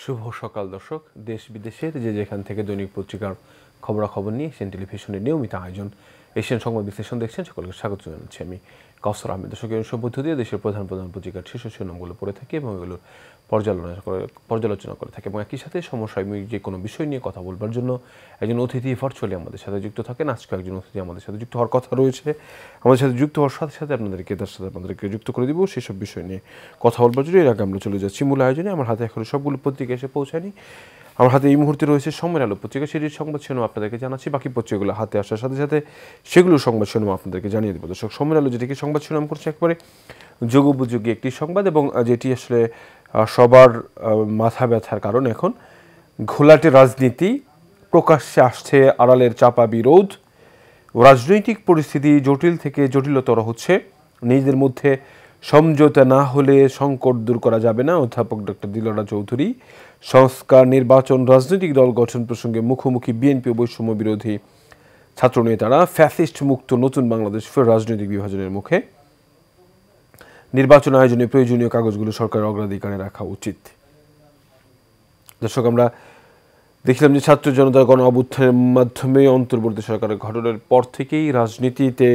শুভ সকাল দর্শক। দেশ বিদেশের যে যেখান থেকে দৈনিক পত্রিকার খবরাখবর নিয়ে এশিয়ান টেলিভিশনের নিয়মিত আয়োজন এশিয়ান সংবাদ বিশ্লেষণ দেখছেন, সকলকে স্বাগত জানাচ্ছি আমি কাউসার আহমেদ। দর্শক, এই পদ্ধতি দিয়ে দেশের প্রধান পত্রিকার শীর্ষ শিরোনামগুলো পড়ে থাকে এবং এগুলোর পর্যালোচনা করে থাকে এবং একই সাথে সমসাময়িক যে কোনো বিষয় নিয়ে কথা বলবার জন্য একজন অতিথি ভার্চুয়ালি আমাদের সাথে যুক্ত থাকেন। আজকে একজন অতিথি আমাদের সাথে যুক্ত হওয়ার কথা রয়েছে। আমাদের সাথে যুক্ত হওয়ার সাথে সাথে আপনাদেরকে যুক্ত করে দিব সেসব বিষয় নিয়ে কথা বলবার জন্য। এর আগে আমরা চলে যাচ্ছি মূল আয়োজনে। আমার হাতে এখন সবগুলো পত্রিকা এসে পৌঁছায়নি। আমার হাতে এই মুহূর্তে রয়েছে সময়ের আলো পত্রিকা, সেটির সংবাদ শিরোনাম আপনাদেরকে জানাচ্ছি। বাকি পত্রিকাগুলো হাতে আসার সাথে সাথে সেগুলোর সংবাদ শিরোনাম আপনাদেরকে জানিয়ে দেবো। দর্শক, সময়ের আলো যেটিকে সংবাদ শিরোনাম করছে একবারে যুগোপযোগী একটি সংবাদ এবং যেটি আসলে সবার মাথা ব্যথার কারণ। এখন ঘোলাটে রাজনীতি, প্রকাশ্যে আসছে আড়ালের চাপা বিরোধ, রাজনৈতিক পরিস্থিতি জটিল থেকে জটিলতর হচ্ছে, নিজেদের মধ্যে সমঝোতা না হলে সংকট দূর করা যাবে না। অধ্যাপক ডক্টর দিলরা চৌধুরী। সংস্কার, নির্বাচন, রাজনৈতিক দল গঠন প্রসঙ্গে মুখোমুখি বিএনপি ও বৈষম্য বিরোধী ছাত্রনেতারা। ফ্যাসিস্ট মুক্ত নতুন বাংলাদেশ ফের রাজনৈতিক বিভাজনের মুখে। নির্বাচন আয়োজনে প্রয়োজনীয় কাগজগুলো সরকারের অগ্রাধিকারে রাখা উচিত। দর্শক, আমরা দেখলাম যে ছাত্র জনতার গণ অভ্যুত্থানের মাধ্যমে অন্তর্বর্তী সরকারের গঠনের পর থেকেই রাজনীতিতে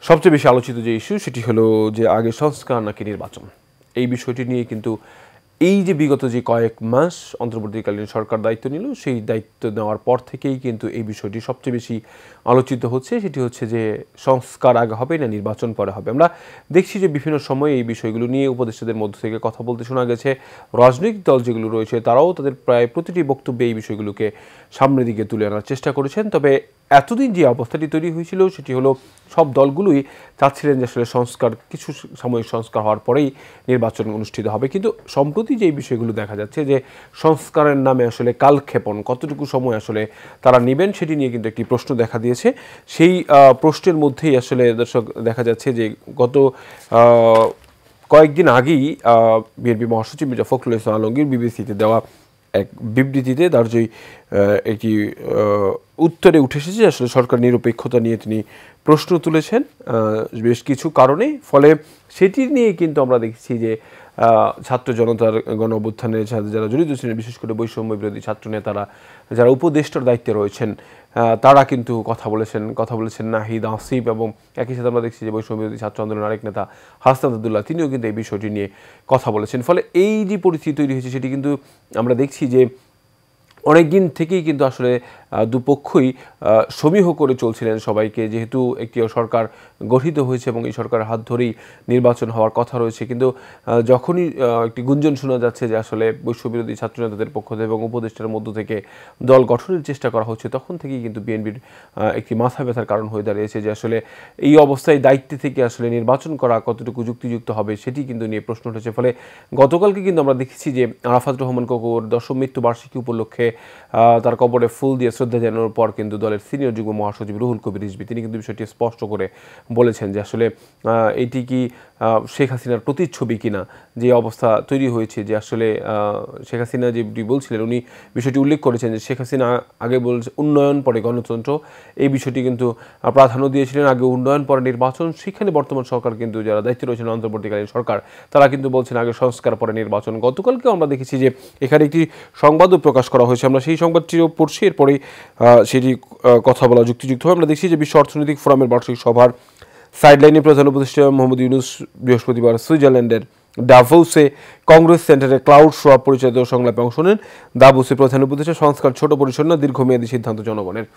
সবচেয়ে বেশি আলোচিত যে ইস্যু সেটি হলো যে আগে সংস্কার নাকি নির্বাচন। এই বিষয়টি নিয়ে কিন্তু এই যে বিগত যে কয়েক মাস অন্তর্বর্তীকালীন সরকার দায়িত্ব নিল, সেই দায়িত্ব নেওয়ার পর থেকেই কিন্তু এই বিষয়টি সবচেয়ে বেশি আলোচিত হচ্ছে। সেটি হচ্ছে যে সংস্কার আগে হবে না নির্বাচন পরে হবে। আমরা দেখছি যে বিভিন্ন সময়ে এই বিষয়গুলো নিয়ে উপদেষ্টাদের মধ্য থেকে কথা বলতে শোনা গেছে। রাজনৈতিক দল যেগুলো রয়েছে তারাও তাদের প্রায় প্রতিটি বক্তব্যে এই বিষয়গুলোকে সামনের দিকে তুলে আনার চেষ্টা করেছেন। তবে এতদিন যে অবস্থাটি তৈরি হয়েছিল সেটি হলো সব দলগুলোই চাচ্ছিলেন যে আসলে সংস্কার, কিছু সাময়িক সংস্কার হওয়ার পরেই নির্বাচন অনুষ্ঠিত হবে। কিন্তু সম্প্রতি যে বিষয়গুলো দেখা যাচ্ছে যে সংস্কারের নামে আসলে কালক্ষেপণ, কতটুকু সময় আসলে তারা নেবেন সেটি নিয়ে কিন্তু একটি প্রশ্ন দেখা দিয়েছে। সেই প্রশ্নের মধ্যেই আসলে দর্শক দেখা যাচ্ছে যে গত কয়েকদিন আগেই বিএনপি মহাসচিব মির্জা ফখরুল ইসলাম আলমগীর বিবিসিতে দেওয়া এক বিবৃতিতে তার যে একটি উত্তরে উঠে এসেছে আসলে সরকার নিরপেক্ষতা নিয়ে তিনি প্রশ্ন তুলেছেন বেশ কিছু কারণে। ফলে সেটি নিয়ে কিন্তু আমরা দেখছি যে ছাত্র জনতার গণ অভ্যুত্থানের সাথে যারা জড়িত ছিলেন, বিশেষ করে বৈষম্য বিরোধী ছাত্র নেতারা যারা উপদেষ্টার দায়িত্বে রয়েছেন, তারা কিন্তু কথা বলেছেন নাহিদ, আসিফ, এবং একই সাথে আমরা দেখছি যে বৈষম্য বিরোধী ছাত্র আন্দোলনের আরেক নেতা হাসনাত আব্দুল্লাহ, তিনিও কিন্তু এই বিষয়টি নিয়ে কথা বলেছেন। ফলে এই যে পরিস্থিতি তৈরি হয়েছে সেটি কিন্তু আমরা দেখছি যে অনেক দিন থেকেই কিন্তু আসলে দুপক্ষই সমীহ করে চলছিলেন সবাইকে, যেহেতু একটি সরকার গঠিত হয়েছে এবং এই সরকারের হাত ধরেই নির্বাচন হওয়ার কথা রয়েছে। কিন্তু যখনই একটি গুঞ্জন শোনা যাচ্ছে যে আসলে বৈশ্যবিরোধী ছাত্রনেতাদের পক্ষ থেকে এবং উপদেষ্টার মধ্য থেকে দল গঠনের চেষ্টা করা হচ্ছে, তখন থেকেই কিন্তু বিএনপির একটি মাথা ব্যথার কারণ হয়ে দাঁড়িয়েছে যে আসলে এই অবস্থায় দায়িত্বে থেকে আসলে নির্বাচন করা কতটুকু যুক্তিযুক্ত হবে সেটি কিন্তু নিয়ে প্রশ্ন উঠেছে। ফলে গতকালকে কিন্তু আমরা দেখেছি যে আরাফাত রহমান কোকোর 10ম মৃত্যুবার্ষিকী উপলক্ষে তার কবরে ফুল দিয়ে শ্রদ্ধা জানানোর পর কিন্তু দলের সিনিয়র যুগ্ম মহাসচিব রুহুল কবির রিজভী তিনি কিন্তু বিষয়টি স্পষ্ট করে বলেছেন যে আসলে এটি কি শেখ হাসিনার প্রতিচ্ছবি কিনা, যে অবস্থা তৈরি হয়েছে যে আসলে শেখ হাসিনা যেটি বলছিলেন, উনি বিষয়টি উল্লেখ করেছেন যে শেখ হাসিনা আগে বলছে উন্নয়ন পরে গণতন্ত্র, এই বিষয়টি কিন্তু প্রাধান্য দিয়েছিলেন। আগে উন্নয়ন পরে নির্বাচন। সেখানে বর্তমান সরকার কিন্তু যারা দায়িত্বে রয়েছেন অন্তর্বর্তীকালীন সরকার, তারা কিন্তু বলছেন আগে সংস্কার পরে নির্বাচন। গতকালকেও আমরা দেখেছি যে এখানে একটি সংবাদও প্রকাশ করা হয়েছে, আমরা সেই সংবাদটিও পড়ছি, এরপরেই সেটি কথা বলা যুক্তিযুক্ত হয়। আমরা দেখছি যে বিশ্ব অর্থনৈতিক ফোরামের বার্ষিক সভার সাইডলাইনে প্রধান উপদেষ্টা মোহাম্মদ ইউনূস বৃহস্পতিবার সুইজারল্যান্ডের দাভোসে কংগ্রেস সেন্টারে ক্লাউড শো পরিচালিত সংলাপে অংশ নেন। দাভোসে প্রধান উপদেষ্টা সংস্কার ছোট পরিসর না, দীর্ঘমেয়াদী সিদ্ধান্ত জনগণের।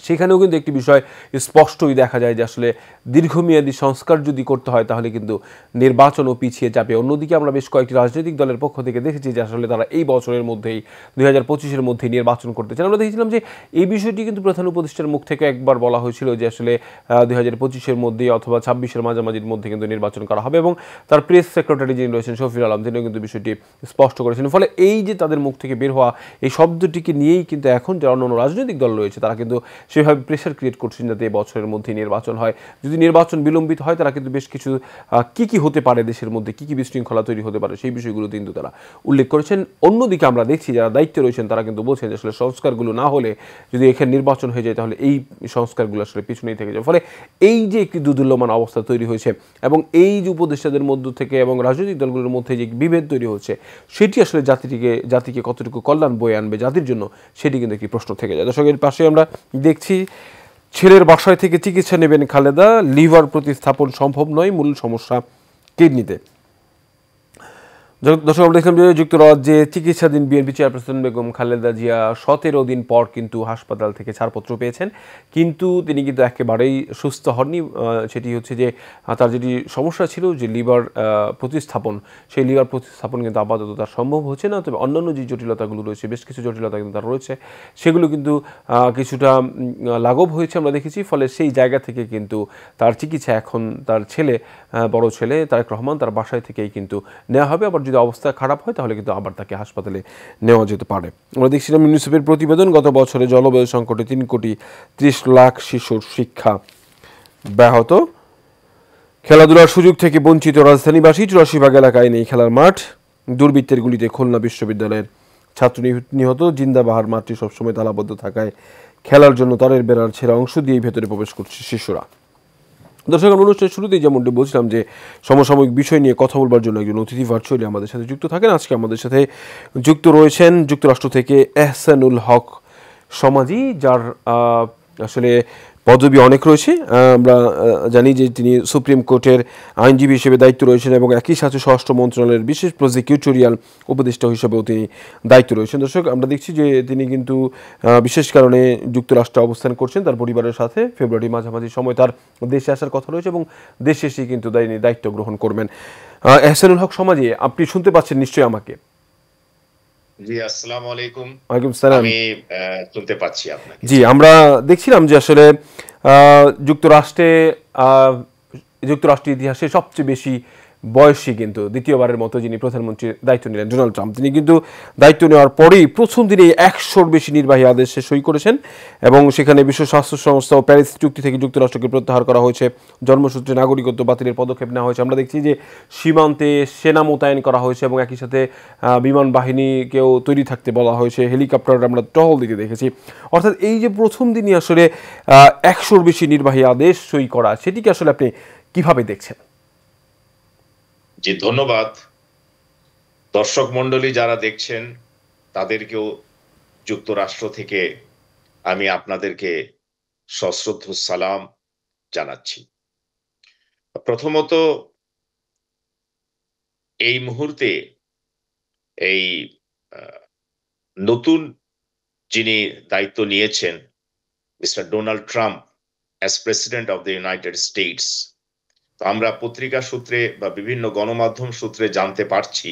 সেখানেও কিন্তু একটি বিষয় স্পষ্টই দেখা যায় যে আসলে দীর্ঘমেয়াদী সংস্কার যদি করতে হয় তাহলে কিন্তু নির্বাচনও পিছিয়ে যাবে। অন্যদিকে আমরা বেশ কয়েকটি রাজনৈতিক দলের পক্ষ থেকে দেখেছি যে আসলে তারা এই বছরের মধ্যেই 2025-এর মধ্যেই নির্বাচন করতে চান। আমরা দেখেছিলাম যে এই বিষয়টি কিন্তু প্রধান উপদেষ্টার মুখ থেকে একবার বলা হয়েছিল যে আসলে 2025-এর মধ্যে অথবা 26-এর মাঝামাঝির মধ্যে কিন্তু নির্বাচন করা হবে, এবং তার প্রেস সেক্রেটারি যিনি রয়েছেন শফিউল আলম, তিনিও কিন্তু বিষয়টি স্পষ্ট করেছেন। ফলে এই যে তাদের মুখ থেকে বের হওয়া এই শব্দটিকে নিয়েই কিন্তু এখন যারা অন্য রাজনৈতিক দল রয়েছে তারা কিন্তু সেভাবে প্রেশার ক্রিয়েট করছেন যাতে বছরের মধ্যে নির্বাচন হয়। যদি নির্বাচন বিলম্বিত হয় তারা কিন্তু বেশ কিছু কি হতে পারে দেশের মধ্যে কি বিশৃঙ্খলা তৈরি হতে পারে সেই বিষয়গুলো কিন্তু তারা উল্লেখ করেছেন। অন্যদিকে আমরা দেখছি যারা দায়িত্বে রয়েছেন তারা কিন্তু বলছেন যে আসলে সংস্কারগুলো না হলে যদি এখানে নির্বাচন হয়ে যায় তাহলে এই সংস্কারগুলো আসলে পিছনেই থেকে যায়। ফলে এই যে একটি দুদুল্যমান অবস্থা তৈরি হয়েছে এবং এই যে উপদেষ্টাদের মধ্য থেকে এবং রাজনৈতিক দলগুলোর মধ্যে যে বিভেদ তৈরি হচ্ছে সেটি আসলে জাতিকে কতটুকু কল্যাণ বয়ে আনবে জাতির জন্য সেটি কিন্তু একটি প্রশ্ন থেকে যায়। দর্শকের পাশে আমরা দেখছি ছেলের বাসায় থেকে চিকিৎসা নেবেন খালেদা, লিভার প্রতিস্থাপন সম্ভব নয়, মূল সমস্যা কিডনিতে। দর্শক আমরা দেখলাম যে যুক্তরাজ্যে চিকিৎসাধীন বিএনপি চেয়ারপারসন বেগম খালেদা জিয়া 17 দিন পর কিন্তু হাসপাতাল থেকে ছাড়পত্র পেয়েছেন, কিন্তু তিনি কিন্তু একেবারেই সুস্থ হননি। সেটি হচ্ছে যে তার যেটি সমস্যা ছিল যে লিভার প্রতিস্থাপন, সেই লিভার প্রতিস্থাপন কিন্তু আপাতত তার সম্ভব হচ্ছে না। তবে অন্যান্য যে জটিলতাগুলো রয়েছে, বেশ কিছু জটিলতা কিন্তু তার রয়েছে, সেগুলো কিন্তু কিছুটা লাঘব হয়েছে আমরা দেখেছি। ফলে সেই জায়গা থেকে কিন্তু তার চিকিৎসা এখন তার ছেলে, বড় ছেলে তারেক রহমান, তার বাসায় থেকেই কিন্তু নেওয়া হবে। আবার যদি অবস্থা খারাপ হয় তাহলে কিন্তু আবার তাকে হাসপাতালে নেওয়া যেতে পারে। আমরা দেখছিলাম ইউনিসেফের প্রতিবেদন, গত বছরে জলবায়ু সংকটে 3,30,00,000 শিশুর শিক্ষা ব্যাহত। খেলাধুলার সুযোগ থেকে বঞ্চিত রাজধানীবাসী, 84 ভাগ এলাকায় নেই খেলার মাঠ। দুর্বৃত্তের গুলিতে খুলনা বিশ্ববিদ্যালয়ের ছাত্র নিহত। জিন্দাবাহার মাঠটি সবসময় তালাবদ্ধ থাকায় খেলার জন্য তারের বেড়ার ছেঁড়া অংশ দিয়েই ভেতরে প্রবেশ করছে শিশুরা। দর্শক, আমরা অনুষ্ঠানের শুরুতেই যেমনটি বলছিলাম যে সমসাময়িক বিষয় নিয়ে কথা বলবার জন্য একজন অতিথি ভার্চুয়ালি আমাদের সাথে যুক্ত থাকেন। আজকে আমাদের সাথে যুক্ত রয়েছেন যুক্তরাষ্ট্র থেকে এহসানুল হক সমাজি, যার আসলে পদবি অনেক রয়েছে। আমরা জানি যে তিনি সুপ্রিম কোর্টের আইনজীবী হিসেবে দায়িত্ব রয়েছেন এবং একই সাথে স্বরাষ্ট্র মন্ত্রণালয়ের বিশেষ প্রসিকিউটোরিয়াল উপদেষ্টা হিসেবেও তিনি দায়িত্ব রয়েছেন। দর্শক, আমরা দেখছি যে তিনি কিন্তু বিশেষ কারণে যুক্তরাষ্ট্রে অবস্থান করছেন তার পরিবারের সাথে। ফেব্রুয়ারি মাঝামাঝি সময় তার দেশে আসার কথা রয়েছে এবং দেশে এসেই কিন্তু দায়িত্ব গ্রহণ করবেন। এহসানুল হক সমাজি, আপনি শুনতে পাচ্ছেন নিশ্চয়ই আমাকে? জি, আসসালামু আলাইকুম। ওয়ালাইকুম সালাম। আমি শুনতে পাচ্ছি আপনাকে। জি, আমরা দেখছিলাম যে আসলে যুক্তরাষ্ট্রে যুক্তরাষ্ট্রের ইতিহাসে সবচেয়ে বেশি বয়সী কিন্তু দ্বিতীয়বারের মতো যিনি প্রধানমন্ত্রীর দায়িত্ব নিলেন, ডোনাল্ড ট্রাম্প, তিনি কিন্তু দায়িত্ব নেওয়ার পরেই প্রথম দিনেই 100-র বেশি নির্বাহী আদেশে সই করেছেন এবং সেখানে বিশ্ব স্বাস্থ্য সংস্থা ও প্যারিস চুক্তি থেকে যুক্তরাষ্ট্রকে প্রত্যাহার করা হয়েছে। জন্মসূত্রে নাগরিকত্ব বাতিলের পদক্ষেপ নেওয়া হয়েছে। আমরা দেখছি যে সীমান্তে সেনা মোতায়েন করা হয়েছে এবং একই সাথে বিমান বাহিনীকেও তৈরি থাকতে বলা হয়েছে, হেলিকপ্টার আমরা টহল দিতে দেখেছি। অর্থাৎ এই যে প্রথম দিনই আসলে 100-র বেশি নির্বাহী আদেশ সই করা, সেটিকে আসলে আপনি কিভাবে দেখছেন? জি, ধন্যবাদ। দর্শক মণ্ডলী যারা দেখছেন তাদেরকেও যুক্তরাষ্ট্র থেকে আমি আপনাদেরকে সশ্রদ্ধ সালাম জানাচ্ছি। প্রথমত, এই মুহূর্তে এই নতুন যিনি দায়িত্ব নিয়েছেন, mister Donald Trump as president of the United states, তো আমরা পত্রিকা সূত্রে বা বিভিন্ন গণমাধ্যম সূত্রে জানতে পারছি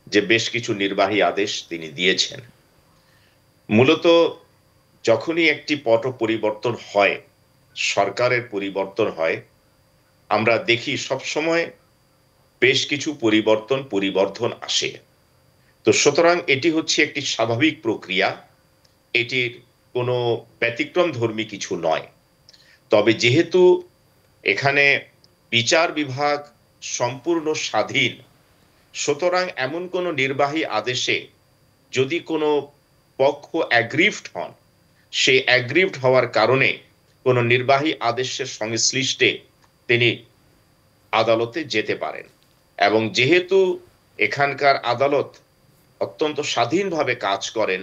যে বেশ কিছু নির্বাহী আদেশ তিনি দিয়েছেন। মূলত যখনই একটি পট পরিবর্তন হয়, সরকারের পরিবর্তন হয়, আমরা দেখি সবসময় বেশ কিছু পরিবর্ধন আসে। তো সুতরাং এটি হচ্ছে একটি স্বাভাবিক প্রক্রিয়া, এটির কোনো ব্যতিক্রম ধর্মী কিছু নয়। তবে যেহেতু এখানে বিচার বিভাগ সম্পূর্ণ স্বাধীন, সুতরাং এমন কোনো নির্বাহী আদেশে যদি কোনো পক্ষ অ্যাগ্রিভড হন, সে অ্যাগ্রিভড হওয়ার কারণে কোনো নির্বাহী আদেশের সংশ্লিষ্টে তিনি আদালতে যেতে পারেন। এবং যেহেতু এখানকার আদালত অত্যন্ত স্বাধীনভাবে কাজ করেন,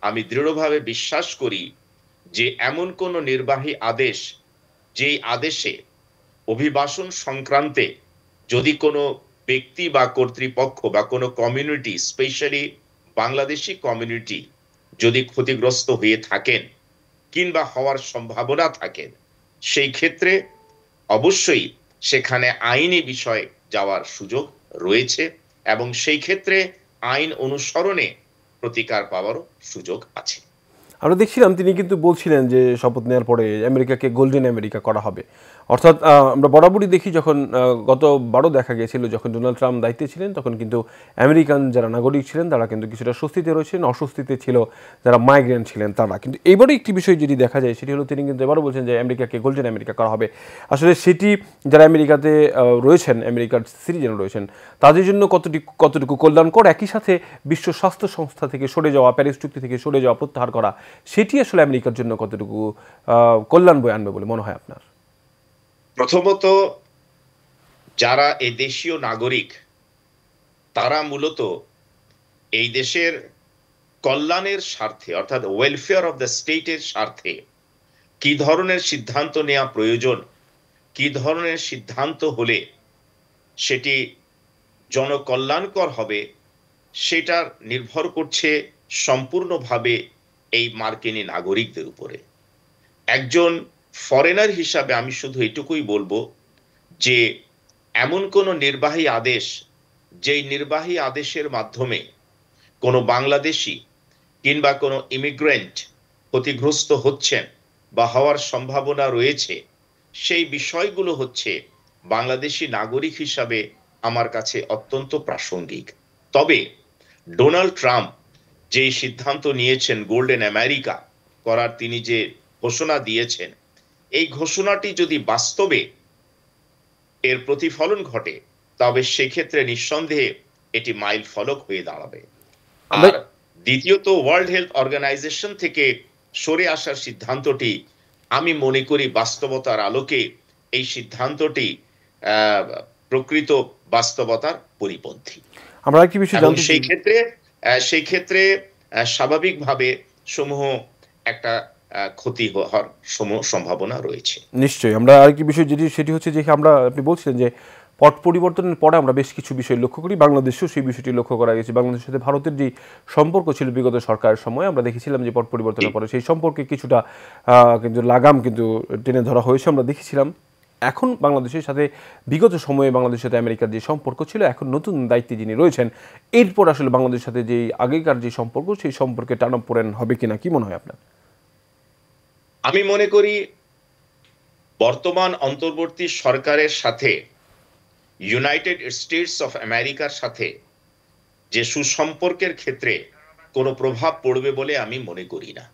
আমি দৃঢ়ভাবে বিশ্বাস করি যে এমন কোনো নির্বাহী আদেশ যেই আদেশে অভিবাসন সংক্রান্তে যদি কোনো ব্যক্তি বা কর্তৃপক্ষ বা কোনো কমিউনিটি, স্পেশালি বাংলাদেশি কমিউনিটি যদি ক্ষতিগ্রস্ত হয়ে থাকেন কিংবা হওয়ার সম্ভাবনা থাকেন, সেই ক্ষেত্রে অবশ্যই সেখানে আইনি বিষয় যাওয়ার সুযোগ রয়েছে এবং সেই ক্ষেত্রে আইন অনুসরণে প্রতিকার পাওয়ারও সুযোগ আছে। আমরা দেখছিলাম তিনি কিন্তু বলছিলেন যে শপথ নেওয়ার পরে আমেরিকাকে গোল্ডেন আমেরিকা করা হবে। অর্থাৎ আমরা বরাবরই দেখি যখন গতবারও দেখা গিয়েছিল যখন ডোনাল্ড ট্রাম্প দায়িত্বে ছিলেন তখন কিন্তু আমেরিকান যারা নাগরিক ছিলেন তারা কিন্তু কিছুটা স্বস্তিতে রয়েছেন, অস্বস্তিতে ছিল যারা মাইগ্রেন্ট ছিলেন তারা। কিন্তু এবারও একটি বিষয় যদি দেখা যায় সেটি হলো তিনি কিন্তু এবারও বলছেন যে আমেরিকাকে গোল্ডেন আমেরিকা করা হবে। আসলে সেটি যারা আমেরিকাতে রয়েছেন, আমেরিকার সিটিজেন রয়েছেন, তাদের জন্য কতটুকু কল্যাণকর, একই সাথে বিশ্ব স্বাস্থ্য সংস্থা থেকে সরে যাওয়া, প্যারিস চুক্তি থেকে সরে যাওয়া, প্রত্যাহার করা, সেটি আসলে আমেরিকার জন্য কতটুকু কল্যাণ বয়ে আনবে বলে মনে হয় আপনার? প্রথমত, যারা এই দেশীয় নাগরিক তারা মূলত এই দেশের কল্যাণের স্বার্থে অর্থাৎ ওয়েলফেয়ার অফ দ্য স্টেটের স্বার্থে কি ধরনের সিদ্ধান্ত নেওয়া প্রয়োজন, কি ধরনের সিদ্ধান্ত হলে সেটি জনকল্যাণকর হবে, সেটা নির্ভর করছে সম্পূর্ণভাবে এই মার্কিনী নাগরিকদের উপরে। একজন ফরেনার হিসাবে আমি শুধু এটুকুই বলবো যে এমন কোন নির্বাহী আদেশ, যেই নির্বাহী আদেশের মাধ্যমে কোনো বাংলাদেশি কিংবা কোনো ইমিগ্রেন্ট ক্ষতিগ্রস্ত হচ্ছেন বা হওয়ার সম্ভাবনা রয়েছে, সেই বিষয়গুলো হচ্ছে বাংলাদেশি নাগরিক হিসাবে আমার কাছে অত্যন্ত প্রাসঙ্গিক। তবে ডোনাল্ড ট্রাম্প যে সিদ্ধান্ত নিয়েছেন গোল্ডেন আমেরিকা করার, তিনি যে ঘোষণা দিয়েছেন, এই ঘোষণাটি যদি বাস্তবে এর প্রতিফলন ঘটে তবে সেক্ষেত্রে নিঃসন্দেহে এটি মাইল ফলক হয়ে দাঁড়াবে। আর দ্বিতীয়ত, ওয়ার্ল্ড হেলথ অর্গানাইজেশন থেকে সরে আসার সিদ্ধান্তটি আমি মনে করি বাস্তবতার আলোকে এই সিদ্ধান্তটি প্রকৃত বাস্তবতার পরিপন্থী। আমরা কি বিষয় জানতে সেই ক্ষেত্রে স্বাভাবিকভাবে সমূহ একটা ক্ষতি হওয়ার সম্ভাবনা রয়েছে। নিশ্চয়ই। আমরা আরেকটি বিষয় যেটি সেটি হচ্ছে যে আপনি বলছিলেন যে পট পরিবর্তনের পরে আমরা বেশ কিছু বিষয় লক্ষ্য করি, বাংলাদেশেও সেই বিষয়টি লক্ষ্য করা গেছে। বাংলাদেশের সাথে ভারতের যে সম্পর্ক ছিল বিগত সরকারের সময়, আমরা দেখেছিলাম যে পট পরিবর্তনের পরে সেই সম্পর্কে কিছুটা কিন্তু লাগাম কিন্তু টেনে ধরা হয়েছে, আমরা দেখেছিলাম। এখন বাংলাদেশের সাথে বিগত সময়ে বাংলাদেশের সাথে আমেরিকার যে সম্পর্ক ছিল, এখন নতুন দায়িত্বে যিনি রয়েছেন, এরপর আসলে বাংলাদেশের সাথে যে আগেকার যে সম্পর্ক, সেই সম্পর্কে টানাপোড়েন হবে কিনা, কি মনে হয় আপনার? আমি মনে করি বর্তমান অন্তর্বর্তী সরকারের সাথে ইউনাইটেড স্টেটস অফ আমেরিকার সাথে যে সুসম্পর্কের ক্ষেত্রে কোনো প্রভাব পড়বে বলে আমি মনে করি না,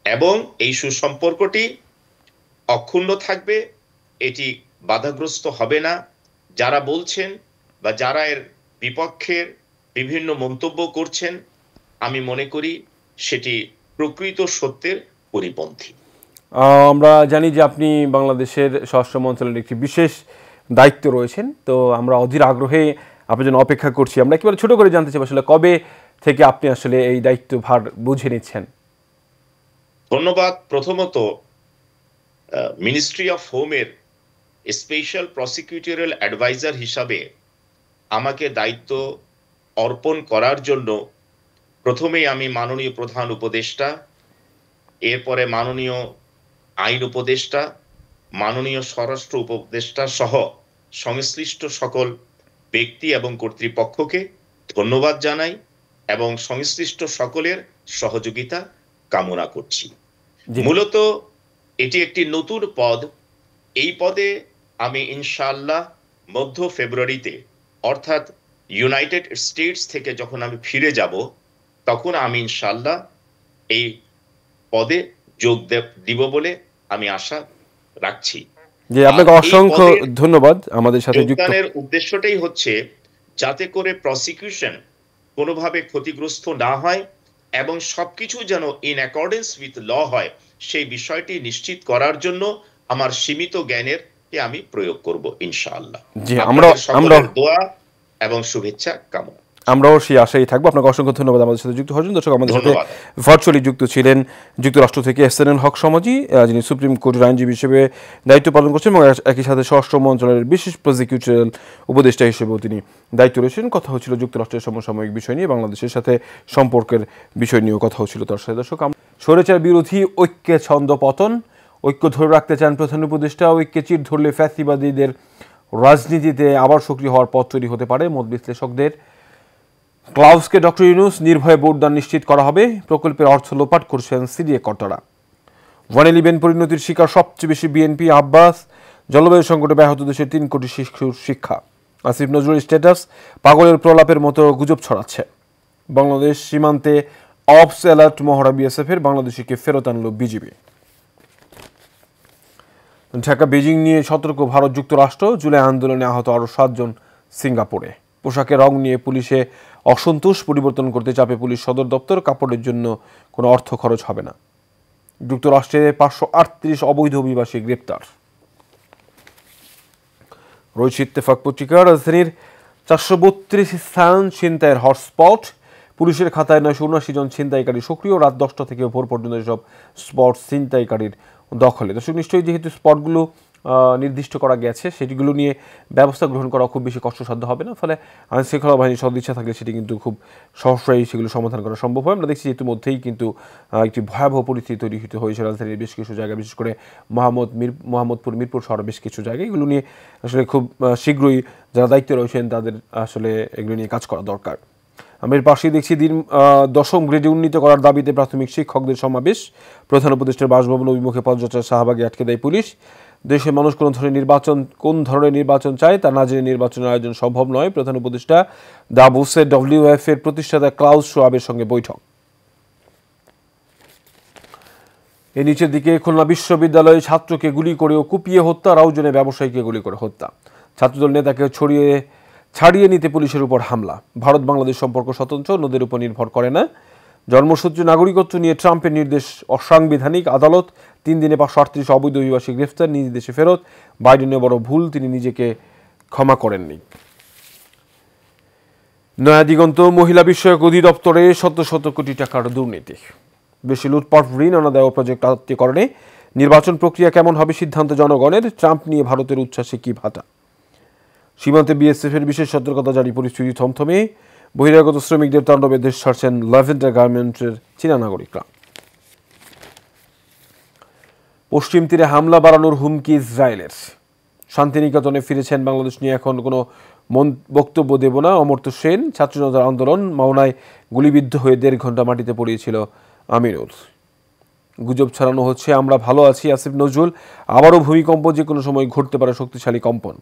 এবং এই সুসম্পর্কটি অক্ষুণ্ণ থাকবে, এটি বাধাগ্রস্ত হবে না। যারা বলছেন বা যারা এর বিপক্ষের বিভিন্ন মন্তব্য করছেন, আমি মনে করি সেটি প্রকৃত সত্যের পরিপন্থী। আমরা জানি যে আপনি বাংলাদেশের স্বরাষ্ট্র মন্ত্রণালয়ের একটি বিশেষ দায়িত্ব রয়েছেন, তো আমরা অধীর আগ্রহে আপনার জন্য অপেক্ষা করছি। আমরা একেবারে ছোট করে জানতে চাই আসলে কবে থেকে আপনি আসলে এই দায়িত্বভার বুঝে নিচ্ছেন? ধন্যবাদ। প্রথমত, মিনিস্ট্রি অফ হোমের স্পেশাল প্রসিকিউটরিয়াল অ্যাডভাইজার হিসাবে আমাকে দায়িত্ব অর্পণ করার জন্য প্রথমেই আমি মাননীয় প্রধান উপদেষ্টা, এরপরে মাননীয় আইন উপদেষ্টা, মাননীয় স্বরাষ্ট্র উপদেষ্টা সহ সংশ্লিষ্ট সকল ব্যক্তি এবং কর্তৃপক্ষকে ধন্যবাদ জানাই এবং সংশ্লিষ্ট সকলের সহযোগিতা কামনা করছি। মূলত এটি একটি নতুন পদ। এই পদে আমি ইনশাআল্লাহ মধ্য ফেব্রুয়ারিতে, অর্থাৎ ইউনাইটেড স্টেটস থেকে যখন আমি ফিরে যাব, তখন আমি ইনশাআল্লাহ এই পদে যোগ দিব বলে আমি আশা রাখছি। জি, আপনাকে অসংখ্য ধন্যবাদ আমাদের সাথে যোগদানের উদ্দেশ্যটাই হচ্ছে যাতে করে প্রসিকিউশন কোনোভাবে ক্ষতিগ্রস্ত না হয় এবং সবকিছু যেন ইন অ্যাকর্ডেন্স উইথ ল হয়, সেই বিষয়টি নিশ্চিত করার জন্য আমার সীমিত জ্ঞানের আমি প্রয়োগ করব ইনশাআল্লাহ। জি, আমরা দোয়া এবং শুভেচ্ছা কামনা। আমরাও সেই আশাই থাকবো। আপনাকে অসংখ্য ধন্যবাদ আমাদের সাথে যুক্ত হওয়ার জন্য। দর্শক, আমাদের সাথে ভার্চুয়ালি যুক্ত ছিলেন যুক্তরাষ্ট্র থেকে এহসানুল হক সমাজি, যিনি সুপ্রিম কোর্টের আইনজীবী হিসেবে দায়িত্ব পালন করছেন এবং একই সাথে স্বরাষ্ট্র মন্ত্রণালয়ের বিশেষ প্রসিকিউটরিয়াল উপদেষ্টা হিসেবেও তিনি দায়িত্ব রয়েছেন। কথা হচ্ছিল যুক্তরাষ্ট্রের সমসাময়িক বিষয় নিয়ে, বাংলাদেশের সাথে সম্পর্কের বিষয় নিয়েও কথা হচ্ছিল তার সাথে। দর্শক, স্বৈরাচার বিরোধী ঐক্যে ছন্দ পতন, ঐক্য ধরে রাখতে চান প্রধান উপদেষ্টা। ঐক্যে চির ধরলে ফ্যাসিবাদীদের রাজনীতিতে আবার সক্রিয় হওয়ার পথ তৈরি হতে পারে মত বিশ্লেষকদের। ক্লাউসকে ডক্টর ইউনূস নির্ভয়ে ভোটদান নিশ্চিত করা হবে, প্রকল্পের অর্থ লোপাট করছেন সিডিএ কর্তারা। ওয়ান-11 পরিণতির শিকার সবচেয়ে বেশি বিএনপি, আব্বাস। জলবায়ু সংকটে ব্যাহত দেশের 3 কোটি শিশুর শিক্ষা। আসিফ নজরুলের স্ট্যাটাস, পাগলের প্রলাপের মতো গুজব ছড়াচ্ছে। বাংলাদেশ সীমান্তে অপস অ্যালার্ট মহড়া বিএসএফের, বাংলাদেশিকে ফেরত আনল বিজিবি। ঢাকা বেজিং নিয়ে সতর্ক ভারত যুক্তরাষ্ট্র, জুলাই আন্দোলনে আহত আরও 7 জন সিঙ্গাপুরে। পোশাকের রং নিয়ে পুলিশে অসন্তোষ, পরিবর্তন করতে চাপে পুলিশ সদর দপ্তর, কাপড়ের জন্য কোনো অর্থ খরচ হবে না। যুক্তরাষ্ট্রে 538 অবৈধ অভিবাসী গ্রেপ্তার। রয়েছে ইত্তেফাক পত্রিকা, রাজধানীর 432 স্থান ছিনতাইয়ের হটস্পট। পুলিশের খাতায় 979 জন ছিনতাইকারী সক্রিয়। রাত 10টা থেকে ভোর পর্যন্ত এসব স্পট ছিনতাইকারীর দখলে। দর্শক, নিশ্চয়ই যেহেতু স্পটগুলো নির্দিষ্ট করা গেছে, সেটিগুলো নিয়ে ব্যবস্থা গ্রহণ করা খুব বেশি কষ্টসাধ্য হবে না। ফলে আইনশৃঙ্খলা বাহিনীর সদিচ্ছা থাকলে সেটি কিন্তু খুব সহসাই সেগুলো সমাধান করা সম্ভব হয়। আমরা দেখছি ইতিমধ্যেই কিন্তু একটি ভয়াবহ পরিস্থিতি তৈরি হয়েছে রাজধানীর বেশ কিছু জায়গায়, বিশেষ করে মোহাম্মদপুর, মিরপুর শহরের বেশ কিছু জায়গায়। এগুলো নিয়ে আসলে খুব শীঘ্রই যারা দায়িত্বে রয়েছেন তাদের আসলে এগুলো নিয়ে কাজ করা দরকার। আমি পাশেই দেখছি 10ম গ্রেডে উন্নীত করার দাবিতে প্রাথমিক শিক্ষকদের সমাবেশ। প্রধান উপদেষ্টার বাসভবন অভিমুখে পদযাত্রা শাহবাগে আটকে দেয় পুলিশ। দেশের মানুষ কোন ধরনের নির্বাচন চায় তা না জেনে নির্বাচনের আয়োজন সম্ভব নয়। প্রধান উপদেষ্টা দাভোসে ডব্লিউএফ এর প্রতিষ্ঠাতা ক্লাউস শোয়াবের সঙ্গে বৈঠক। এর নিচের দিকে, খুলনা বিশ্ববিদ্যালয়ে ছাত্রকে গুলি করে ও কুপিয়ে হত্যা, রাউজানে ব্যবসায়ীকে গুলি করে হত্যা। ছাত্রদল নেতাকে ছাড়িয়ে নিতে পুলিশের উপর হামলা। ভারত বাংলাদেশ সম্পর্ক স্বতন্ত্র, অন্যদের উপর নির্ভর করে না। জন্মসূত্রে নাগরিকত্ব নিয়ে ট্রাম্পের নির্দেশ অসাংবিধানিক। আদালত 3 দিনে 538 অবৈধ অভিবাসী গ্রেফতার, নিজ দেশে ফেরত। বাইডেনের বড় ভুল, তিনি নিজেকে ক্ষমা করেননি। নয়া দিগন্ত মহিলা বিষয়ক অধিদপ্তরে শত শত কোটি টাকার দুর্নীতি। বেশি লুটপাট, ঋণ অনাদায় ও প্রজেক্ট আত্মীয়করণে। নির্বাচন প্রক্রিয়া কেমন হবে সিদ্ধান্ত জনগণের। ট্রাম্প নিয়ে ভারতের উচ্ছ্বাসে কি ভাটা। সীমান্তে বিএসএফের বিশেষ সতর্কতা জারি, পরিস্থিতি থমথমে। বহিরাগত শ্রমিকদের তাণ্ডবে দেশ ছাড়ছেন ল্যাভেন্ডার গার্মেন্টসের চীনা নাগরিকরা। পশ্চিম তীরে হামলা বাড়ানোর হুমকি ইসরায়েলের। শান্তিনিকেতনে ফিরেছেন, বাংলাদেশ নিয়ে এখন কোনো বক্তব্য দেব না। অমর্ত্য সেন। ছাত্র জনতার আন্দোলন, মাওনায় গুলিবিদ্ধ হয়ে 1.5 ঘন্টা মাটিতে পড়িয়েছিল আমিনুল। গুজব ছড়ানো হচ্ছে আমরা ভালো আছি। আসিফ নজরুল। আবারও ভূমিকম্প, যে কোনো সময় ঘটতে পারে শক্তিশালী কম্পন।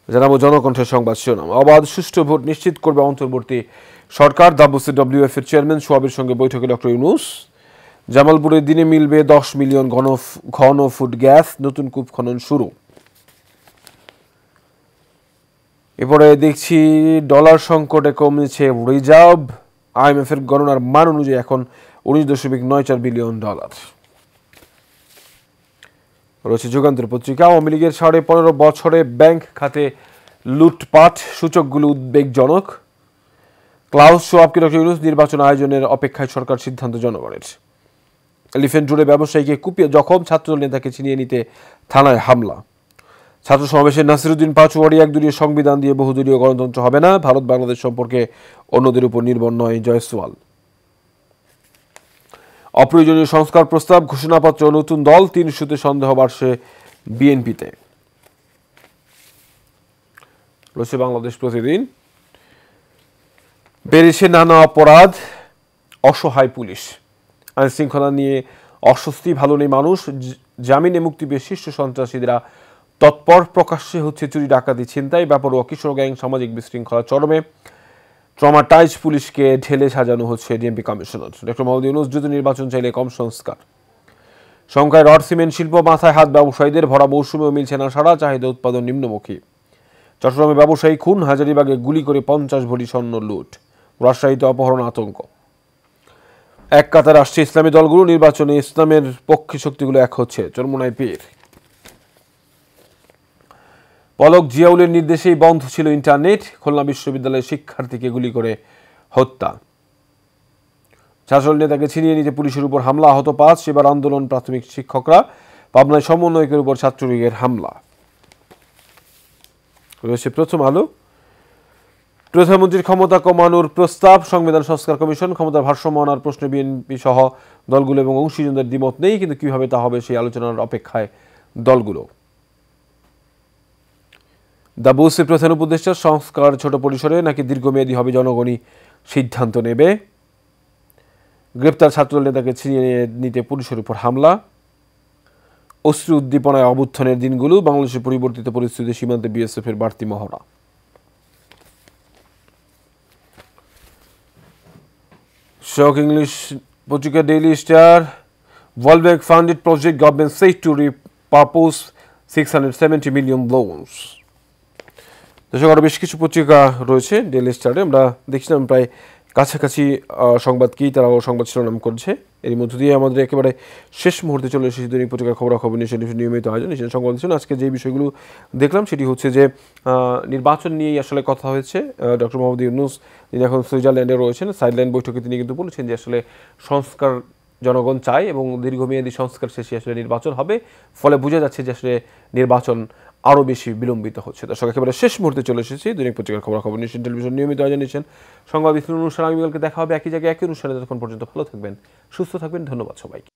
জানাবো জনকণ্ঠের সংবাদ শিরোনাম। অবাধ সুষ্ঠু ভোট নিশ্চিত করবে অন্তর্বর্তী সরকার, দাভোসে ডব্লিউএফ এর চেয়ারম্যান শোয়াবের সঙ্গে বৈঠকে ডক্টর ইউনূস। জামালপুরে দিনে মিলবে 10 মিলিয়ন ঘন ফুট গ্যাস, নতুন কূপ খনন শুরু। এরপরে দেখছি ডলার সংকটে কমেছে রিজার্ভ। আইএমএফ এর গণনার মান অনুযায়ী এখন 19.94 বিলিয়ন ডলার। রয়েছে যুগান্তর পত্রিকা। আওয়ামী লীগের 15.5 বছরে ব্যাংক খাতে লুটপাট, সূচকগুলো উদ্বেগজনক। ক্লাউস শোয়াবকে ডক্টর ইউনূস, নির্বাচন আয়োজনের অপেক্ষায় সরকার, সিদ্ধান্ত জনগণের। এলিফ্যান্ট রোডে ব্যবসায়ীকে কুপিয়ে জখম, ছাত্রদল নেতাকে ছিনিয়ে নিতে থানায় হামলা। ছাত্র সমাবেশে নাসিরুদ্দিন পাচুয়ারি, একদলীয় সংবিধান দিয়ে বহুদলীয় গণতন্ত্র হবে না। ভারত বাংলাদেশ সম্পর্কে অন্যদের উপর নির্ভর নয়, জয়সওয়াল। অপ্রয়োজনীয় সংস্কার প্রস্তাব, ঘোষণাপত্র নতুন দল, 3 ইস্যুতে সন্দেহ বাড়ছে বিএনপিতে। রয়েছে বাংলাদেশ প্রতিদিন। বেড়েছে নানা অপরাধ, অসহায় পুলিশ। আইন শৃঙ্খলা নিয়ে অস্বস্তি, ভালো নেই মানুষ। জামিনে মুক্তি পেয়ে শীর্ষ সন্ত্রাসীরা তৎপর, প্রকাশ্যে হচ্ছে চুরি, ডাকাতি, ছিনতাই, বেপরোয়া কিশোর গ্যাং, সামাজিক বিশৃঙ্খলা চরমে। ট্রমাটাইজ পুলিশকে ঢেলে সাজানো হচ্ছে DMP commissioner. Doctor Mohammad Yunus, দ্রুত নির্বাচন চাইলে কম সংস্কার। শঙ্কায় রড সিমেন্ট শিল্প, মাথায় হাত ব্যবসায়ীদের। ভরা মৌসুমেও মিলছে না সারা, চাহিদা উৎপাদন নিম্নমুখী। চট্টগ্রামে ব্যবসায়ী খুন, হাজারীবাগে গুলি করে 50 ভরি স্বর্ণ লুট। রাজশাহীতে অপহরণ, আতঙ্ক। এক কাতার আসছে ইসলামী দলগুলো, নির্বাচনে ইসলামের পক্ষে শক্তিগুলো এক হচ্ছে, চরমোনাই পীর। পলক জিয়াউলের নির্দেশেই বন্ধ ছিল ইন্টারনেট, খুলনা বিশ্ববিদ্যালয়ের শিক্ষার্থীকে গুলি করে হত্যা। ছাত্রদল নেতাকে ছিনিয়ে নিতে পুলিশের উপর হামলা, আহত 5। এবার আন্দোলন প্রাথমিক শিক্ষকরা। পাবনায় সমন্বয়কের উপর ছাত্রলীগের হামলা। রয়েছে প্রথম আলো। প্রধানমন্ত্রীর ক্ষমতা কমানোর প্রস্তাব, সংবিধান সংস্কার কমিশন। ক্ষমতার ভারসাম্য আনার প্রশ্নে বিএনপি সহ দলগুলো এবং অংশীজনদের দ্বিমত নেই, কিন্তু কিভাবে তা হবে সেই আলোচনার অপেক্ষায় দলগুলো। দাভোসে প্রধান উপদেষ্টা, সংস্কার ছোট পরিসরে নাকি দীর্ঘমেয়াদী হবে জনগণই সিদ্ধান্ত নেবে। গ্রেপ্তার ছাত্রদল নেতাকে ছিনিয়ে নিতে পুলিশের উপর হামলা, অস্ত্র উদ্দীপনায় অভ্যুত্থানের দিনগুলো, বাংলাদেশের পরিবর্তিত পরিস্থিতি, সীমান্তে বিএসএফ এর বাড়তি মহড়া। শক ইংলিশ পত্রিকা Daily Star, World Bank funded project government set to repurpose 670 million loans. দর্শক, আরও বেশ কিছু পত্রিকা রয়েছে ডেইলি স্টারে। আমরা দেখছিলাম প্রায় কাছাকাছি সংবাদ কি তারাও সংবাদ শিরোনাম করছে। এর মধ্য দিয়ে আমাদের একেবারে শেষ মুহূর্তে চলে এসেছে দৈনিক পত্রিকার খবরাখবর নিয়মিত আয়োজন সংবাদ ছিল। আজকে যে বিষয়গুলো দেখলাম সেটি হচ্ছে যে নির্বাচন নিয়েই আসলে কথা হয়েছে। ডক্টর মোহাম্মদ ইউনূস, তিনি এখন সুইজারল্যান্ডে রয়েছেন, সাইডলাইন বৈঠকে তিনি কিন্তু বলেছেন যে আসলে সংস্কার জনগণ চায় এবং দীর্ঘমেয়াদী সংস্কার শেষে আসলে নির্বাচন হবে। ফলে বোঝা যাচ্ছে যে আসলে নির্বাচন আরও বেশি বিলম্বিত হচ্ছে। দর্শক, একেবারে শেষ মুহূর্তে চলে এসেছি দৈনিক পত্রিকার খবরাখবর নিয়েছেন টেলিভিশন নিয়মিত আয়োজন নিয়েছেন সংবাদ বিশ্লেষণ অনুষ্ঠান। আগামীকালকে দেখা হবে একই জায়গায় একই অনুষ্ঠানে। ততক্ষণ পর্যন্ত ভালো থাকবেন, সুস্থ থাকবেন। ধন্যবাদ সবাইকে।